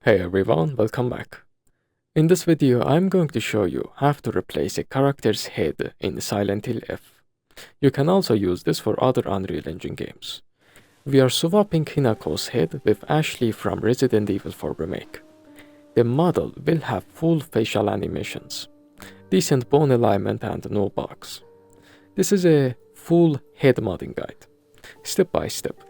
Hey everyone, welcome back. In this video, I'm going to show you how to replace a character's head in Silent Hill F. You can also use this for other Unreal Engine games. We are swapping Hinako's head with Ashley from Resident Evil 4 Remake. The model will have full facial animations, decent bone alignment and no bugs. This is a full head modding guide, step by step,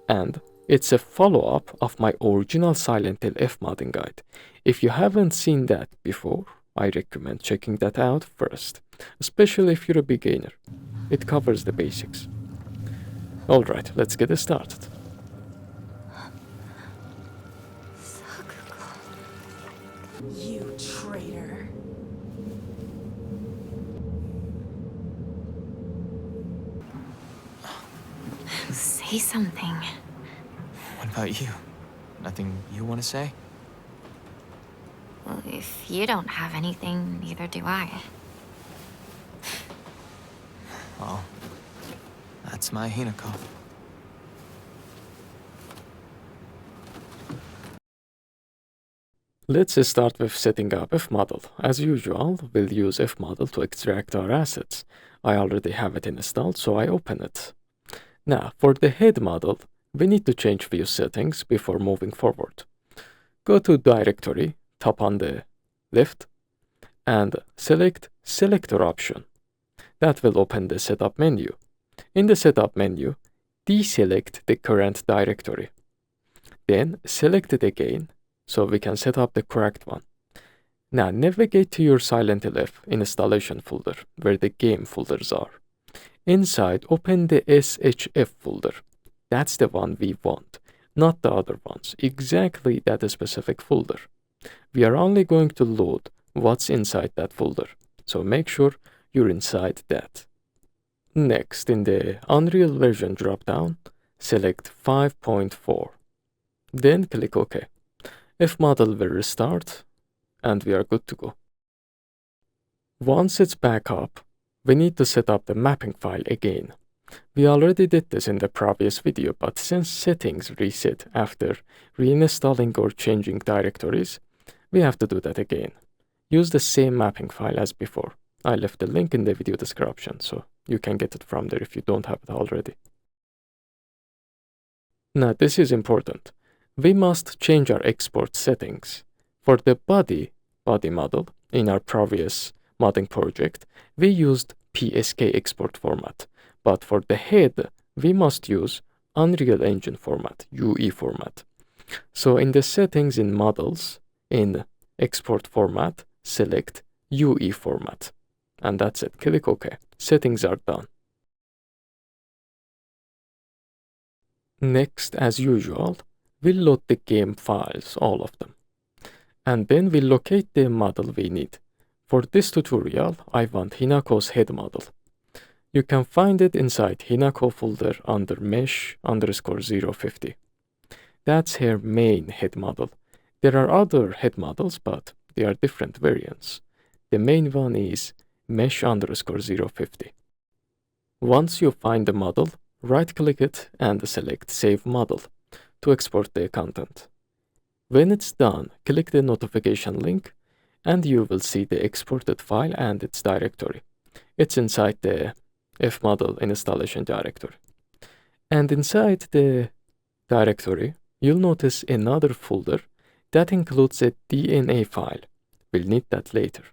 and it's a follow-up of my original Silent Hill F modding guide. If you haven't seen that before, I recommend checking that out first, especially if you're a beginner. It covers the basics. Alright, let's get started. You traitor. Say something. What about you? Nothing you want to say? Well, if you don't have anything, neither do I. Well, that's my Hinako. Let's start with setting up FModel. As usual, we'll use FModel to extract our assets. I already have it installed, so I open it. Now, for the head model, we need to change few settings before moving forward. Go to Directory, top on the left, and select Selector option. That will open the Setup menu. In the Setup menu, deselect the current directory. Then select it again, so we can set up the correct one. Now navigate to your Silent Hill F installation folder, where the game folders are. Inside, open the SHF folder. That's the one we want, not the other ones, exactly that specific folder. We are only going to load what's inside that folder, so make sure you're inside that. Next, in the Unreal version dropdown, select 5.4. Then click OK. FModel will restart, and we are good to go. Once it's back up, we need to set up the mapping file again. We already did this in the previous video, but since settings reset after reinstalling or changing directories, we have to do that again. Use the same mapping file as before. I left the link in the video description, so you can get it from there if you don't have it already. Now this is important. We must change our export settings. For the body model in our previous modding project, we used PSK export format, but for the head, we must use Unreal Engine format, UE format. So in the settings in models, in export format, select UE format. And that's it. Click OK. Settings are done. Next, as usual, we'll load the game files, all of them. And then we'll locate the model we need. For this tutorial, I want Hinako's head model. You can find it inside Hinako folder under mesh_050. That's her main head model. There are other head models, but they are different variants. The main one is mesh_050. Once you find the model, right-click it and select Save Model to export the content. When it's done, click the notification link and you will see the exported file and its directory. It's inside the FModel installation directory. And inside the directory, you'll notice another folder that includes a DNA file. We'll need that later.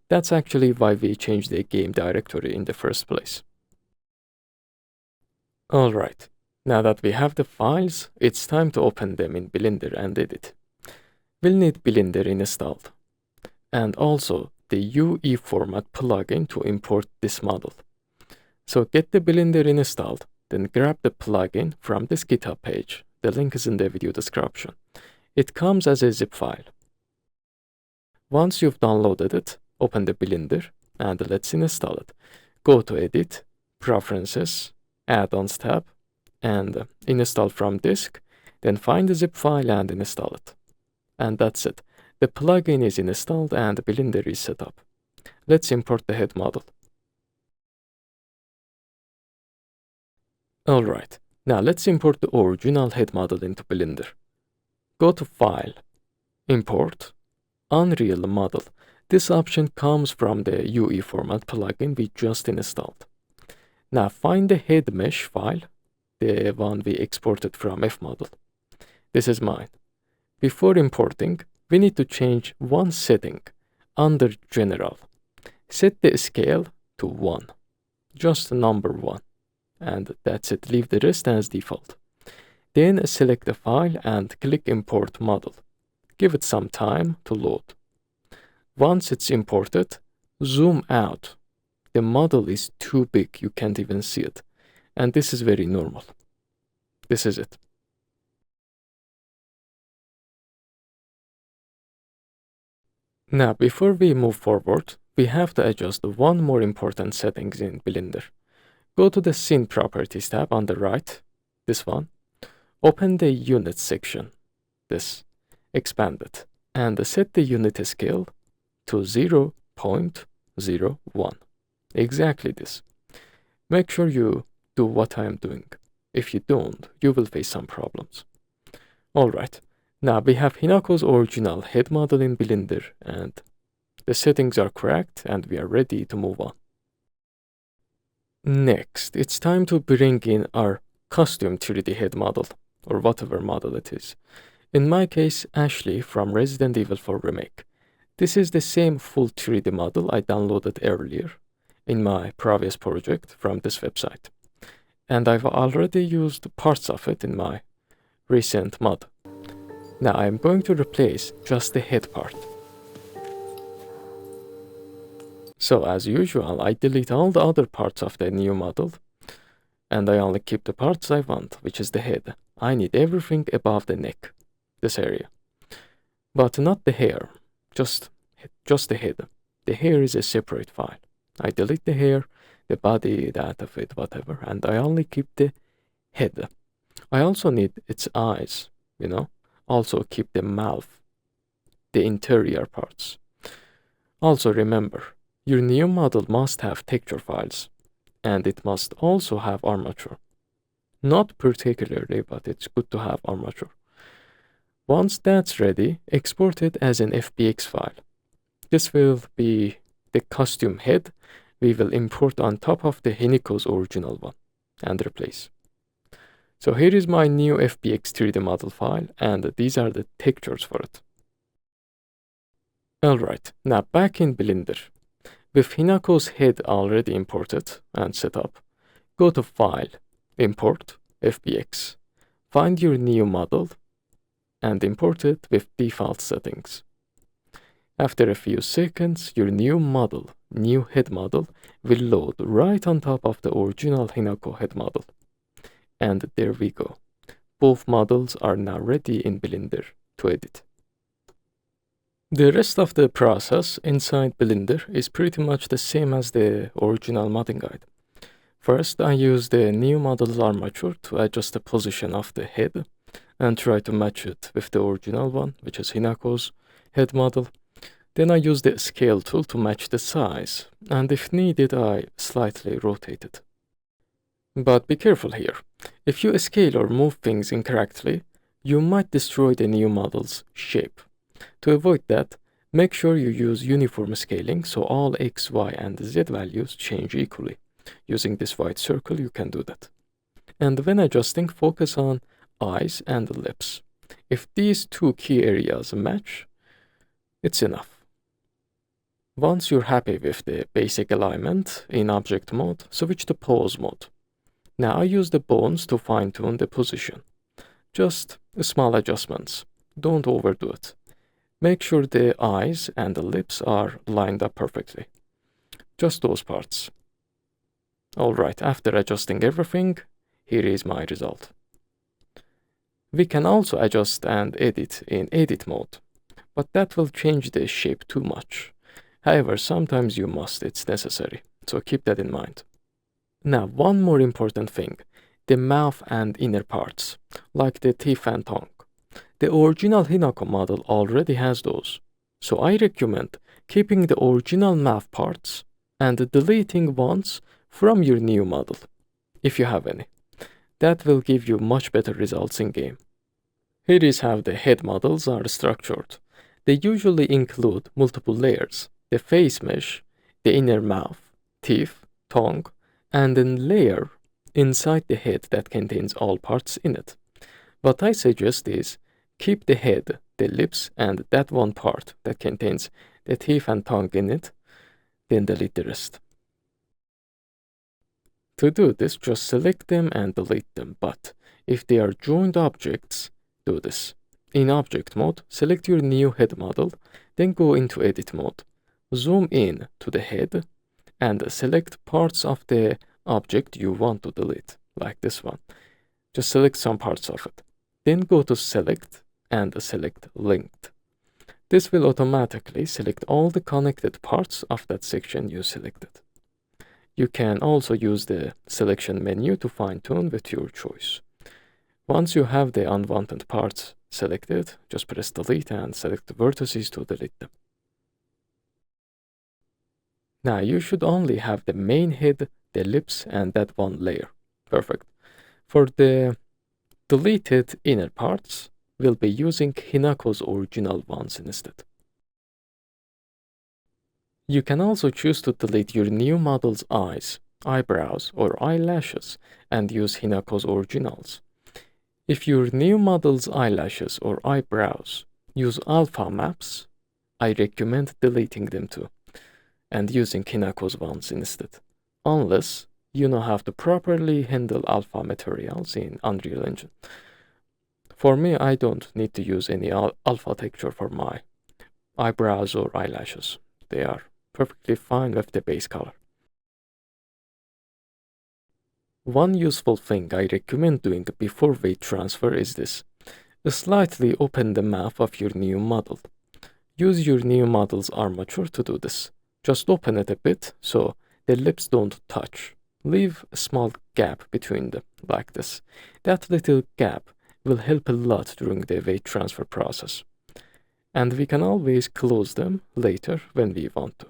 That's actually why we changed the game directory in the first place. Alright, now that we have the files, it's time to open them in Blender and edit. We'll need Blender installed, and also the UE format plugin to import this model. So get the Blender installed, then grab the plugin from this GitHub page. The link is in the video description. It comes as a zip file. Once you've downloaded it, open the Blender and let's install it. Go to Edit, Preferences, Add-ons tab, and install from disk, then find the zip file and install it. And that's it. The plugin is installed and Blender is set up. Let's import the head model. Alright, now let's import the original head model into Blender. Go to File, Import Unreal Model. This option comes from the UE format plugin we just installed. Now find the head mesh file, the one we exported from FModel. This is mine. Before importing, we need to change one setting under General. Set the scale to 1, just number 1, and that's it. Leave the rest as default. Then select the file and click Import Model. Give it some time to load. Once it's imported, zoom out. The model is too big, you can't even see it. And this is very normal. This is it. Now, before we move forward, we have to adjust one more important settings in Blender. Go to the Scene Properties tab on the right, this one. Open the Unit section, this. Expand it, and set the unit scale to 0.01. Exactly this. Make sure you do what I am doing. If you don't, you will face some problems. Alright, now we have Hinako's original head model in Blender, and the settings are correct, and we are ready to move on. Next, it's time to bring in our custom 3D head model, or whatever model it is. In my case, Ashley from Resident Evil 4 Remake. This is the same full 3D model I downloaded earlier in my previous project from this website. And I've already used parts of it in my recent mod. Now I'm going to replace just the head part. So as usual, I delete all the other parts of the new model, and I only keep the parts I want, which is the head. I need everything above the neck. This area, but not the hair, just the head. The hair is a separate file. I delete the hair, the body, the of it, whatever, and I only keep the head. I also need its eyes, also keep the mouth, the interior parts. Also remember, your new model must have texture files, and it must also have armature. Not particularly, but it's good to have armature. Once that's ready, export it as an FBX file. This will be the custom head we will import on top of the Hinako's original one and replace. So here is my new FBX 3D model file, and these are the textures for it. Alright, now back in Blender. With Hinako's head already imported and set up, go to File, Import, FBX. Find your new model, and import it with default settings. After a few seconds, your new head model, will load right on top of the original Hinako head model. And there we go. Both models are now ready in Blender to edit. The rest of the process inside Blender is pretty much the same as the original modding guide. First, I use the new model's armature to adjust the position of the head and try to match it with the original one, which is Hinako's head model. Then I use the scale tool to match the size, and if needed, I slightly rotate it. But be careful here. If you scale or move things incorrectly, you might destroy the new model's shape. To avoid that, make sure you use uniform scaling so all X, Y, and Z values change equally. Using this white circle, you can do that. And when adjusting, focus on eyes and lips. If these two key areas match, it's enough. Once you're happy with the basic alignment in object mode, switch to pose mode. Now I use the bones to fine-tune the position. Just small adjustments. Don't overdo it. Make sure the eyes and the lips are lined up perfectly. Just those parts. Alright, after adjusting everything, here is my result. We can also adjust and edit in edit mode, but that will change the shape too much. However, sometimes you must, it's necessary, so keep that in mind. Now, one more important thing, the mouth and inner parts, like the teeth and tongue. The original Hinako model already has those, so I recommend keeping the original mouth parts and deleting ones from your new model, if you have any. That will give you much better results in game. Here is how the head models are structured. They usually include multiple layers: the face mesh, the inner mouth, teeth, tongue, and a layer inside the head that contains all parts in it. What I suggest is keep the head, the lips, and that one part that contains the teeth and tongue in it, then delete the rest. To do this, just select them and delete them, but if they are joined objects, do this. In object mode, select your new head model, then go into edit mode. Zoom in to the head and select parts of the object you want to delete, like this one. Just select some parts of it. Then go to select and select linked. This will automatically select all the connected parts of that section you selected. You can also use the selection menu to fine-tune with your choice. Once you have the unwanted parts selected, just press delete and select the vertices to delete them. Now you should only have the main head, the lips, and that one layer. Perfect. For the deleted inner parts, we'll be using Hinako's original ones instead. You can also choose to delete your new model's eyes, eyebrows, or eyelashes and use Hinako's originals. If your new model's eyelashes or eyebrows use alpha maps, I recommend deleting them too and using Hinako's ones instead, unless you know how to properly handle alpha materials in Unreal Engine. For me, I don't need to use any alpha texture for my eyebrows or eyelashes. They are perfectly fine with the base color. One useful thing I recommend doing before weight transfer is this. Slightly open the mouth of your new model. Use your new model's armature to do this. Just open it a bit so the lips don't touch. Leave a small gap between them, like this. That little gap will help a lot during the weight transfer process. And we can always close them later when we want to.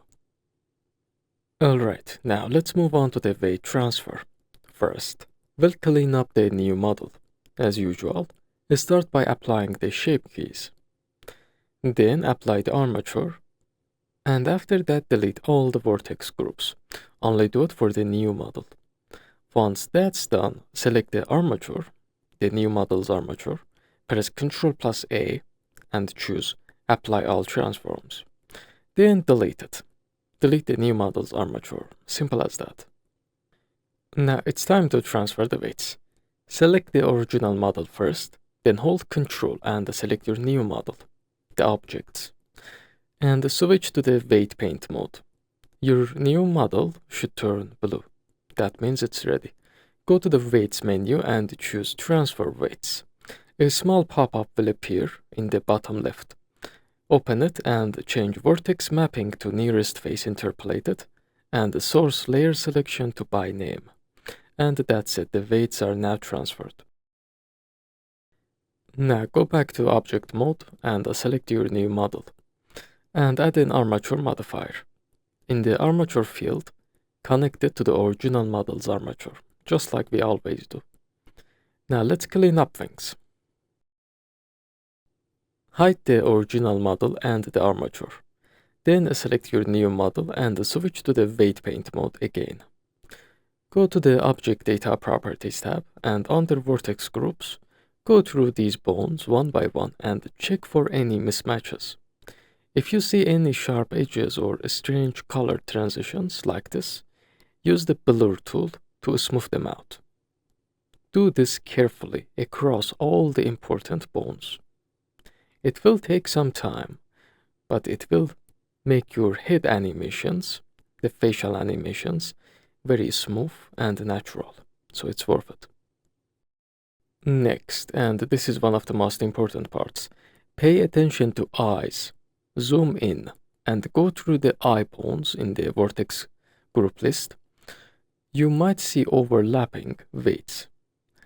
Alright, now let's move on to the weight transfer. First, we'll clean up the new model. As usual, start by applying the shape keys. Then apply the armature, and after that delete all the vertex groups. Only do it for the new model. Once that's done, select the armature, the new model's armature, press Ctrl+A, and choose Apply All Transforms. Then delete it. Delete the new model's armature. Simple as that. Now it's time to transfer the weights. Select the original model first, then hold Ctrl and select your new model, the objects, and switch to the weight paint mode. Your new model should turn blue. That means it's ready. Go to the weights menu and choose transfer weights. A small pop-up will appear in the bottom left. Open it and change vertex mapping to nearest face interpolated and the source layer selection to by name. And that's it, the weights are now transferred. Now go back to object mode and select your new model and add an armature modifier. In the armature field, connect it to the original model's armature, just like we always do. Now let's clean up things. Hide the original model and the armature. Then select your new model and switch to the weight paint mode again. Go to the Object Data Properties tab and under Vertex Groups, go through these bones one by one and check for any mismatches. If you see any sharp edges or strange color transitions like this, use the Blur tool to smooth them out. Do this carefully across all the important bones. It will take some time, but it will make your head animations, the facial animations, very smooth and natural, so it's worth it. Next, and this is one of the most important parts, pay attention to eyes. Zoom in and go through the eye bones in the vertex group list. You might see overlapping weights,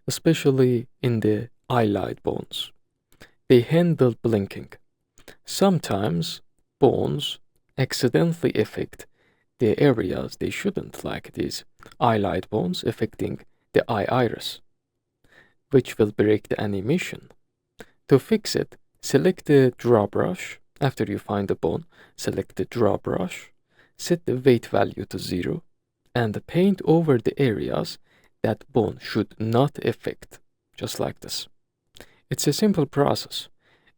especially in the eyelid bones. They handle blinking. Sometimes bones accidentally affect the areas they shouldn't, like these eyelid bones affecting the eye iris, which will break the animation. To fix it, select the draw brush After you find the bone, select the draw brush, set the weight value to 0, and paint over the areas that bone should not affect, just like this. It's a simple process,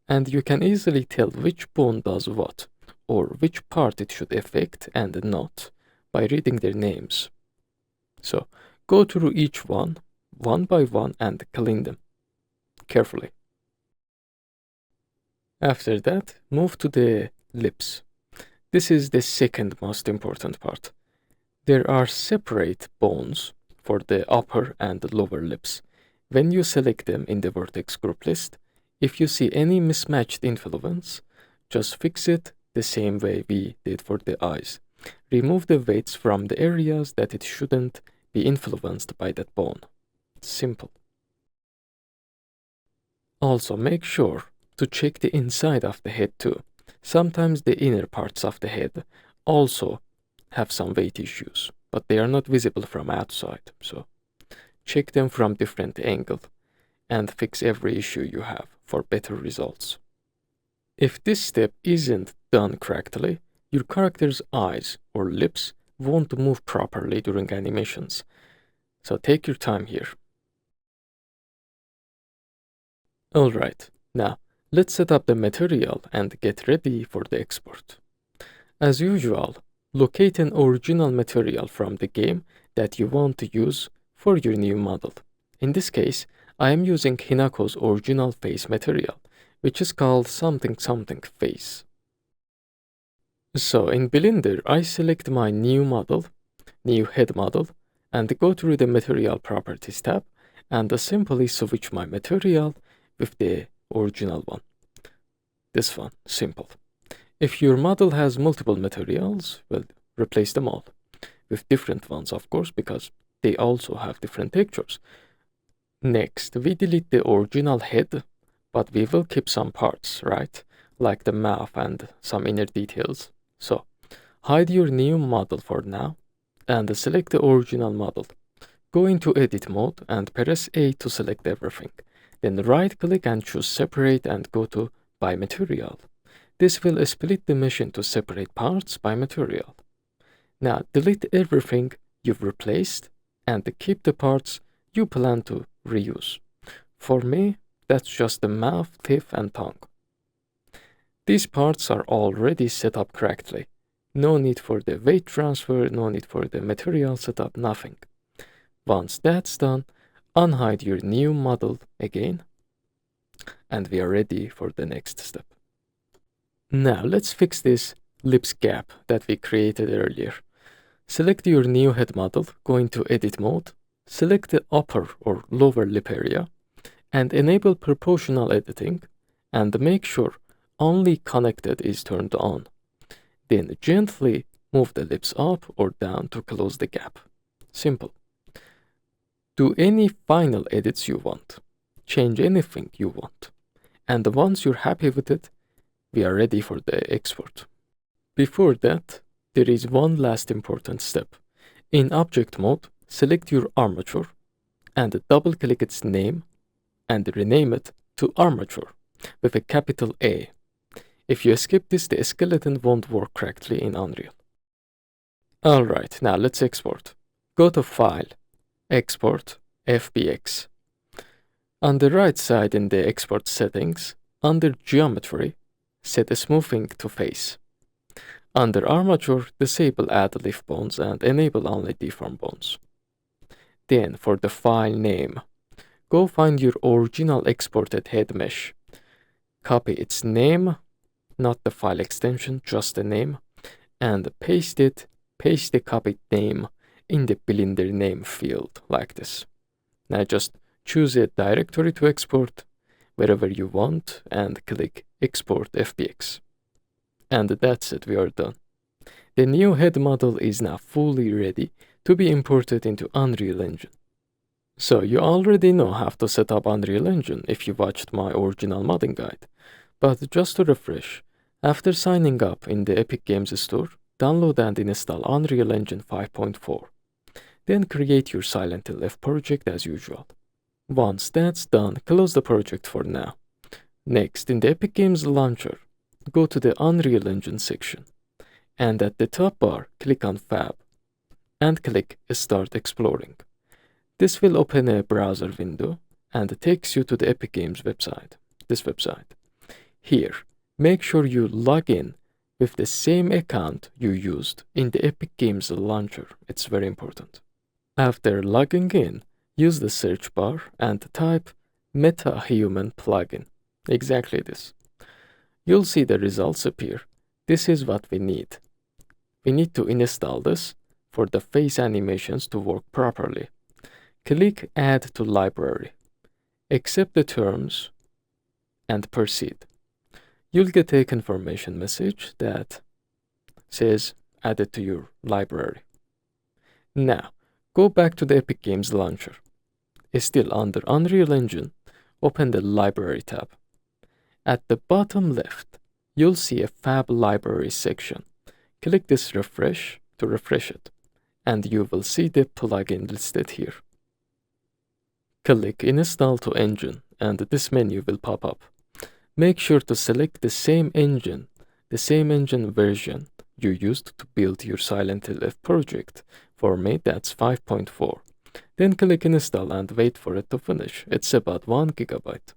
and you can easily tell which bone does what, or which part it should affect and not, by reading their names. So, go through each one by one, and clean them carefully. After that, move to the lips. This is the second most important part. There are separate bones for the upper and lower lips. When you select them in the vertex group list, if you see any mismatched influence, just fix it the same way we did for the eyes. Remove the weights from the areas that it shouldn't be influenced by that bone. Simple. Also, make sure to check the inside of the head too. Sometimes the inner parts of the head also have some weight issues, but they are not visible from outside, so check them from different angles and fix every issue you have for better results. If this step isn't done correctly, your character's eyes or lips won't move properly during animations, so take your time here. Alright, now let's set up the material and get ready for the export. As usual, locate an original material from the game that you want to use for your new model. In this case, I am using Hinako's original face material, which is called something something face. So in Blender, I select my new model, new head model, and go through the material properties tab and simply switch my material with the original one. This one, simple. If your model has multiple materials, well, replace them all with different ones, of course, because they also have different textures. Next, we delete the original head, but we will keep some parts, right? Like the mouth and some inner details. So, hide your new model for now and select the original model. Go into edit mode and press A to select everything. Then right click and choose separate and go to by material. This will split the mesh into separate parts by material. Now delete everything you've replaced and keep the parts you plan to reuse. For me, that's just the mouth, teeth, and tongue. These parts are already set up correctly. No need for the weight transfer, no need for the material setup, nothing. Once that's done, unhide your new model again, and we are ready for the next step. Now let's fix this lips gap that we created earlier. Select your new head model, go into edit mode, select the upper or lower lip area, and enable proportional editing, and make sure only connected is turned on. Then gently move the lips up or down to close the gap. Simple. Do any final edits you want. Change anything you want. And once you're happy with it, we are ready for the export. Before that, there is one last important step. In object mode, select your armature and double-click its name and rename it to armature with a capital A. If you skip this, the skeleton won't work correctly in Unreal. Alright, now let's export. Go to File, Export, FBX. On the right side in the export settings, under Geometry, set smoothing to face. Under Armature, disable add lift bones and enable only deform bones. Then for the file name, go find your original exported head mesh. Copy its name, not the file extension, just the name, and paste the copied name in the Blender name field like this. Now just choose a directory to export wherever you want and click Export FBX. And that's it, we are done. The new head model is now fully ready to be imported into Unreal Engine. So you already know how to set up Unreal Engine if you watched my original modding guide. But just to refresh, after signing up in the Epic Games Store, download and install Unreal Engine 5.4. Then create your Silent Hill F project as usual. Once that's done, close the project for now. Next, in the Epic Games Launcher, go to the Unreal Engine section, and at the top bar, click on Fab, and click Start Exploring. This will open a browser window and takes you to the Epic Games website, this website. Here, make sure you log in with the same account you used in the Epic Games launcher. It's very important. After logging in, use the search bar and type MetaHuman plugin. Exactly this. You'll see the results appear. This is what we need. We need to install this for the face animations to work properly. Click Add to Library. Accept the terms and proceed. You'll get a confirmation message that says add it to your library. Now, go back to the Epic Games launcher. Still under Unreal Engine, open the Library tab. At the bottom left, you'll see a Fab Library section. Click this refresh to refresh it, and you will see the plugin listed here. Click Install to Engine, and this menu will pop up. Make sure to select the same engine version you used to build your Silent Hill F project. For me, that's 5.4. Then click Install and wait for it to finish. It's about 1 gigabyte.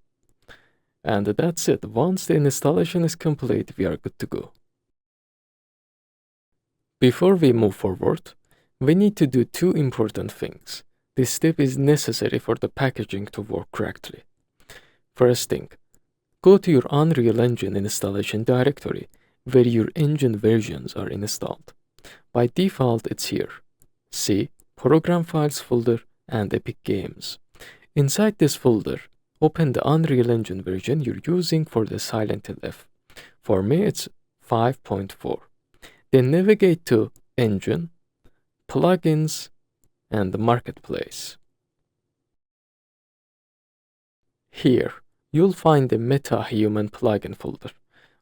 And that's it. Once the installation is complete, we are good to go. Before we move forward, we need to do two important things. This step is necessary for the packaging to work correctly. First thing, go to your Unreal Engine installation directory where your engine versions are installed. By default, it's here. See Program Files folder and Epic Games. Inside this folder, open the Unreal Engine version you're using for the Silent Hill F. For me, it's 5.4. Then navigate to Engine, Plugins, and the Marketplace. Here, you'll find the MetaHuman plugin folder.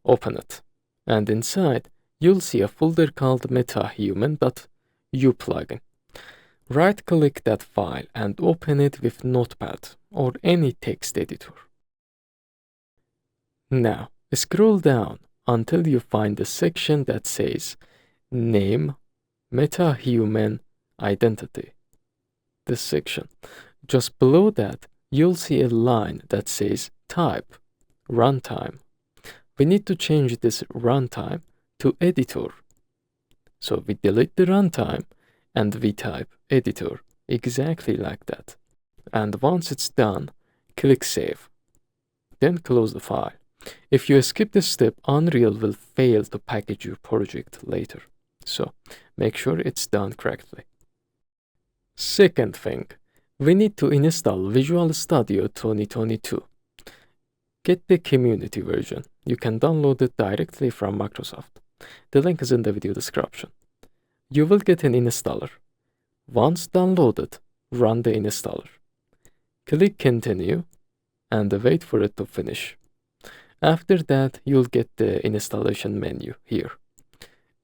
Open it, and inside, you'll see a folder called MetaHuman.u plugin. Right-click that file and open it with Notepad or any text editor. Now, scroll down until you find the section that says Name, MetaHuman, Identity. This section. Just below that, you'll see a line that says Type, Runtime. We need to change this runtime to Editor. So we delete the runtime and we type Editor, exactly like that. And once it's done, click Save. Then close the file. If you skip this step, Unreal will fail to package your project later. So make sure it's done correctly. Second thing, we need to install Visual Studio 2022. Get the community version. You can download it directly from Microsoft. The link is in the video description. You will get an installer. Once downloaded, run the installer. Click Continue and wait for it to finish. After that, you'll get the installation menu here.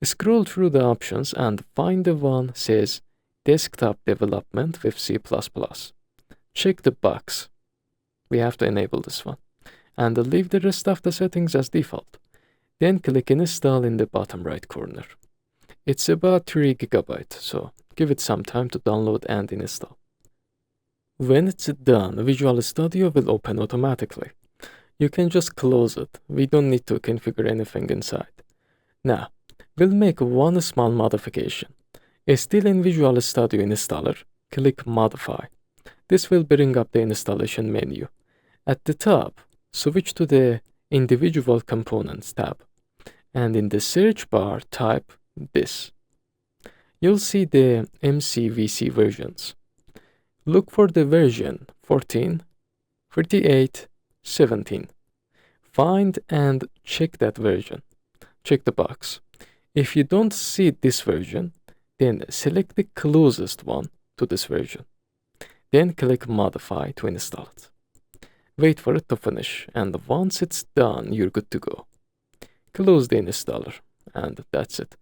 Scroll through the options and find the one that says Desktop Development with C++. Check the box. We have to enable this one. And leave the rest of the settings as default. Then click Install in the bottom right corner. It's about 3 GB, so give it some time to download and install. When it's done, Visual Studio will open automatically. You can just close it. We don't need to configure anything inside. Now, we'll make one small modification. Still in Visual Studio installer, click Modify. This will bring up the installation menu. At the top, switch to the Individual Components tab. And in the search bar, type this. You'll see the MCVC versions. Look for the version 14, 38, 17. Find and check that version. Check the box. If you don't see this version, then select the closest one to this version. Then click Modify to install it. Wait for it to finish, and once it's done, you're good to go. Close the installer, and that's it.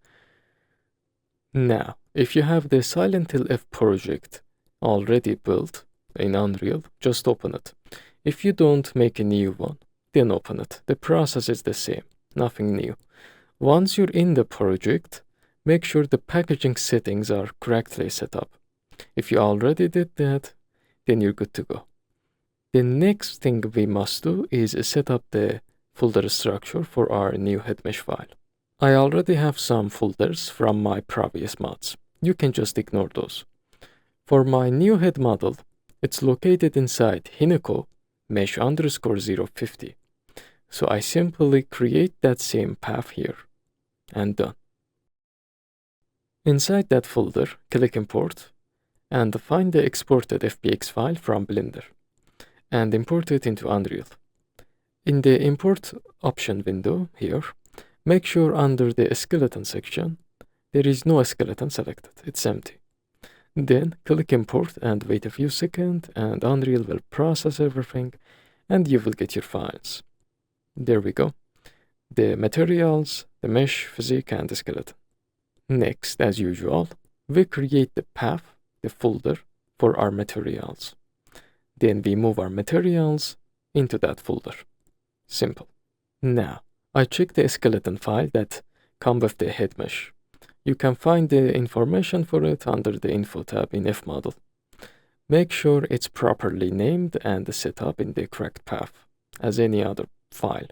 Now, if you have the Silent Hill F project already built in Unreal, just open it. If you don't, make a new one, then open it. The process is the same. nothing new. Once you're in the project, make sure the packaging settings are correctly set up. If you already did that, then you're good to go. The next thing we must do is set up the folder structure for our new head mesh file. I already have some folders from my previous mods. You can just ignore those. For my new head model, it's located inside Hinako mesh underscore 050. So I simply create that same path here, and done. Inside that folder, click Import, and find the exported FBX file from Blender, and import it into Unreal. In the Import option window here, make sure under the skeleton section, there is no skeleton selected, it's empty. Then click Import and wait a few seconds, and Unreal will process everything, and you will get your files. There we go. The materials, the mesh, physics, and the skeleton. Next, as usual, we create the path, the folder, for our materials. Then we move our materials into that folder. Simple. Now, I check the skeleton file that comes with the head mesh. You can find the information for it under the Info tab in FModel. Make sure it's properly named and set up in the correct path, as any other file.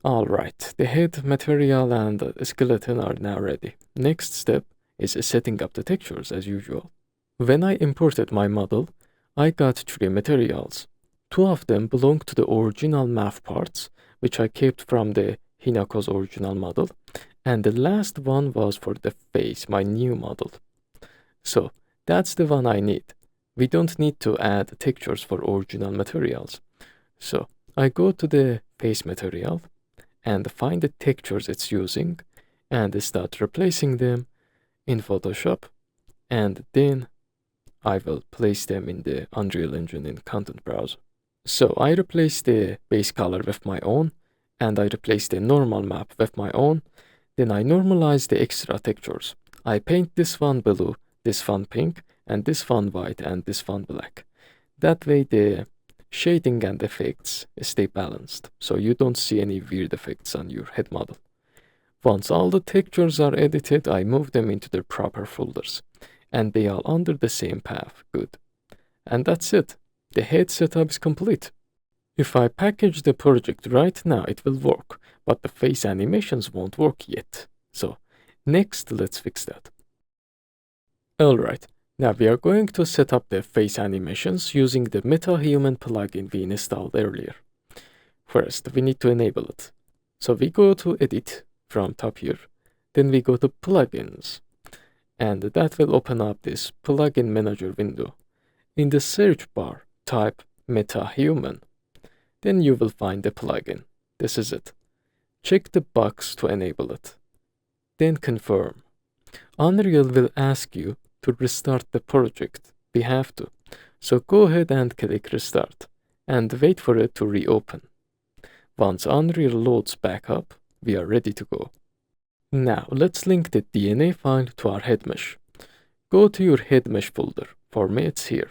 Alright, the head, material, and the skeleton are now ready. Next step is setting up the textures as usual. When I imported my model, I got 3 materials. 2 of them belong to the original math parts, which I kept from the Hinako's original model, and the last one was for the face, my new model. So that's the one I need. We don't need to add textures for original materials. So I go to the face material and find the textures it's using and start replacing them in Photoshop, and then I will place them in the Unreal Engine in Content Browser. So I replace the base color with my own, and I replace the normal map with my own. Then I normalize the extra textures. I paint this one blue, this one pink, and this one white, and this one black. That way the shading and effects stay balanced, so you don't see any weird effects on your head model. Once all the textures are edited, I move them into their proper folders, and they are under the same path. Good. And that's it. The head setup is complete. If I package the project right now, it will work, but the face animations won't work yet. So next, let's fix that. Alright, now we are going to set up the face animations using the MetaHuman plugin we installed earlier. First, we need to enable it. So we go to Edit from top here, then we go to Plugins, and that will open up this Plugin Manager window. In the search bar, type MetaHuman. Then you will find the plugin. This is it. Check the box to enable it. Then confirm. Unreal will ask you to restart the project. We have to. So go ahead and click Restart and wait for it to reopen. Once Unreal loads back up, we are ready to go. Now let's link the DNA file to our head mesh. Go to your head mesh folder. For me, it's here.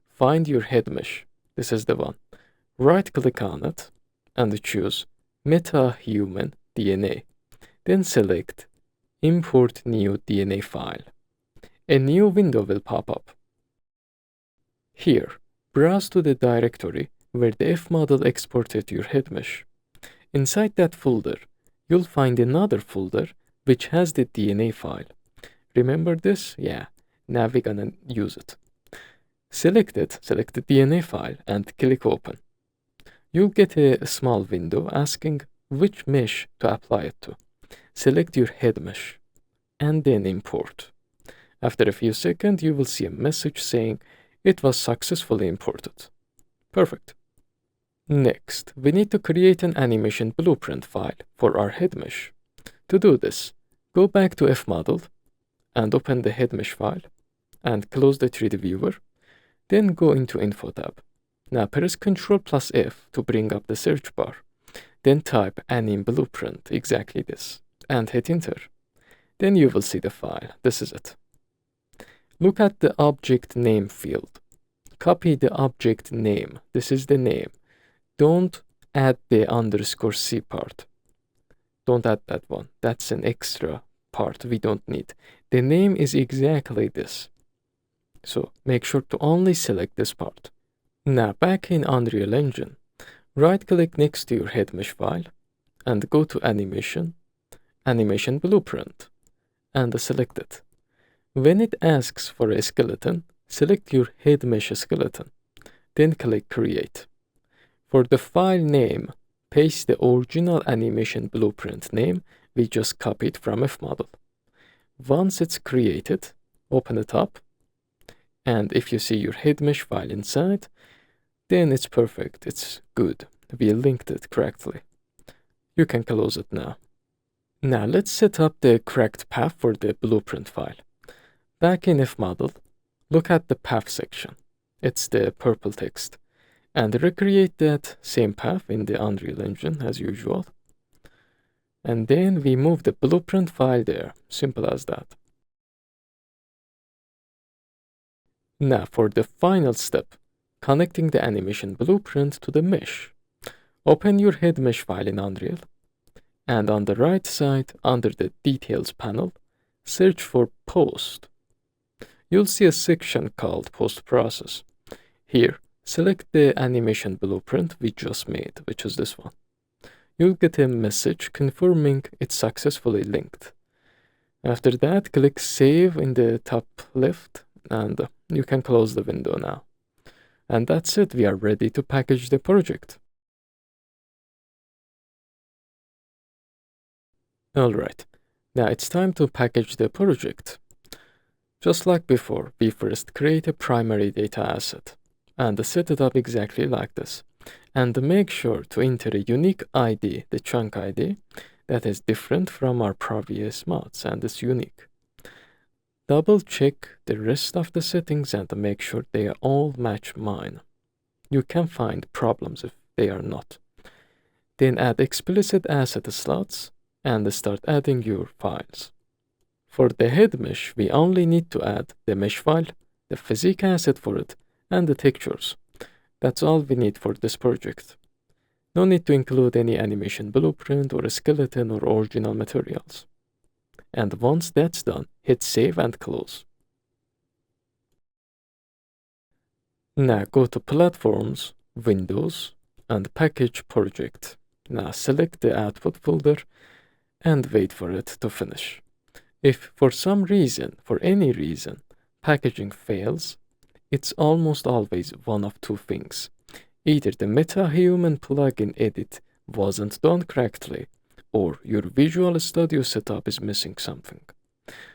Find your head mesh. This is the one. Right-click on it and choose MetaHuman DNA. Then select Import New DNA File. A new window will pop up. Here, browse to the directory where the FModel exported your head mesh. Inside that folder, you'll find another folder which has the DNA file. Remember this? Yeah, now we're gonna use it. Select it, select the DNA file, and click Open. You'll get a small window asking which mesh to apply it to. Select your head mesh, and then import. After a few seconds, you will see a message saying it was successfully imported. Perfect. Next, we need to create an animation blueprint file for our head mesh. To do this, go back to FModel and open the head mesh file and close the 3D viewer. Then go into Info tab. Now press Ctrl+F to bring up the search bar. Then type anim blueprint, exactly this, and hit enter. Then you will see the file. This is it. Look at the object name field. Copy the object name. This is the name. Don't add the _C part. Don't add that one. That's an extra part we don't need. The name is exactly this. So make sure to only select this part. Now back in Unreal Engine, right-click next to your head mesh file and go to Animation, Animation Blueprint, and select it. When it asks for a skeleton, select your head mesh skeleton, then click Create. For the file name, paste the original animation blueprint name we just copied from FModel. Once it's created, open it up, and if you see your head mesh file inside, then it's perfect, it's good. We linked it correctly. You can close it now. Now let's set up the correct path for the blueprint file. Back in FModel, look at the path section. It's the purple text. And recreate that same path in the Unreal Engine as usual. And then we move the blueprint file there. Simple as that. Now for the final step, connecting the animation blueprint to the mesh. Open your head mesh file in Unreal, and on the right side, under the Details panel, search for Post. You'll see a section called Post Process. Here, select the animation blueprint we just made, which is this one. You'll get a message confirming it's successfully linked. After that, click Save in the top left, and you can close the window now. And that's it, we are ready to package the project. Alright, now it's time to package the project. Just like before, we first create a primary data asset and set it up exactly like this. And make sure to enter a unique ID, the chunk ID, that is different from our previous mods and is unique. Double check the rest of the settings and make sure they all match mine. You can find problems if they are not. Then add explicit asset slots and start adding your files. For the head mesh, we only need to add the mesh file, the physics asset for it, and the textures. That's all we need for this project. No need to include any animation blueprint or a skeleton or original materials. And once that's done, hit save and close. Now go to Platforms, Windows, and Package Project. Now select the output folder and wait for it to finish. If for some reason, for any reason, packaging fails, it's almost always one of two things. Either the MetaHuman plugin edit wasn't done correctly, or your Visual Studio setup is missing something.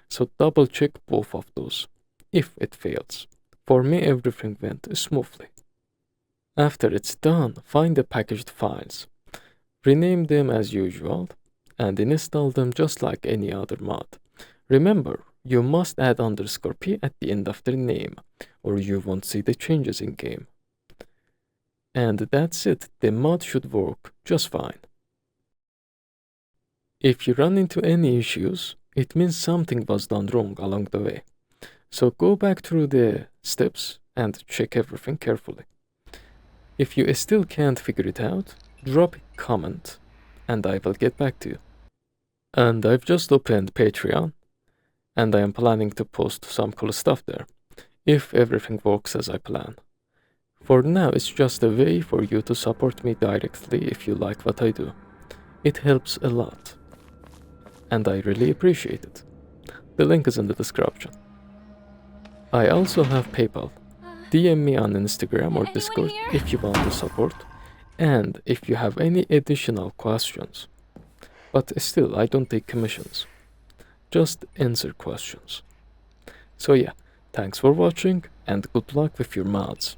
So double check both of those, if it fails. For me, everything went smoothly. After it's done, find the packaged files, rename them as usual, and install them just like any other mod. Remember, you must add _p at the end of their name, or you won't see the changes in game. And that's it, the mod should work just fine. If you run into any issues, it means something was done wrong along the way. So go back through the steps and check everything carefully. If you still can't figure it out, drop a comment and I will get back to you. And I've just opened Patreon, and I am planning to post some cool stuff there, if everything works as I plan. For now, it's just a way for you to support me directly if you like what I do. It helps a lot, and I really appreciate it. The link is in the description. I also have PayPal. DM me on Instagram or Discord if you want to support, and if you have any additional questions. But still, I don't take commissions. Just answer questions. So yeah, thanks for watching and good luck with your mods.